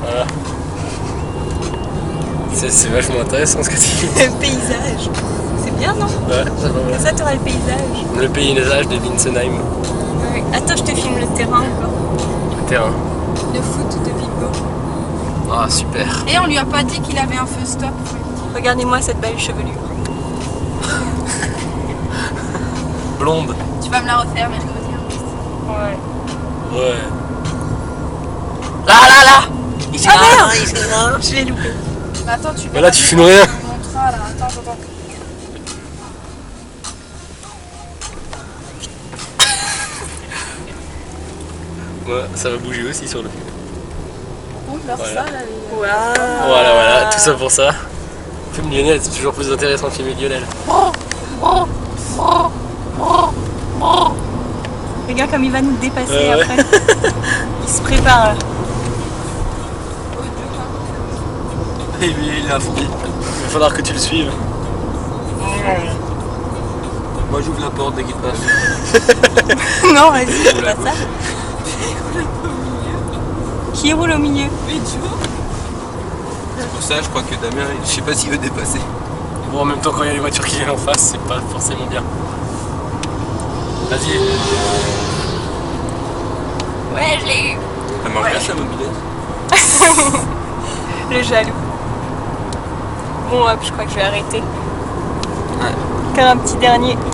Voilà. C'est vachement intéressant ce que tu dis. Le paysage. C'est bien, non? Ouais, ça va, ouais. Comme ça, t'auras le paysage. Le paysage de Winsenheim. Ouais. Attends, je te filme le terrain encore. Le terrain. Le foot de Vigo. Ah, super. Et on lui a pas dit qu'il avait un feu stop. Regardez-moi cette belle chevelure. Blonde. Tu vas me la refaire mercredi. Ouais. Ouais. Là, là, là. Ici, Ah, là, merde. ici, là. Je l'ai loupé. Mais attends, tu Mais là, tu filmes rien. Là. Attends. Ouais, ça va bouger aussi sur le. Ouh, leur Voilà. ça, là, les... Waouh. Voilà, tout ça pour ça. Film Lionel, c'est toujours plus intéressant que filmer Lionel. Regarde comme il va nous dépasser Ouais. après. Il se prépare là. Il est à fond. Il va falloir que tu le suives. Moi j'ouvre la porte dès qu'il passe. Non, vas-y, c'est pas ça. Qui roule au milieu? C'est pour ça, je crois que Damien, je sais pas s'il veut dépasser. Bon, en même temps, quand il y a les voitures qui viennent en face, c'est pas forcément bien. Vas-y. Ouais, je l'ai eu. Elle marche bien sa mobilette. Le jaloux. Bon, hop, je crois que je vais arrêter. Ouais. Encore un petit dernier.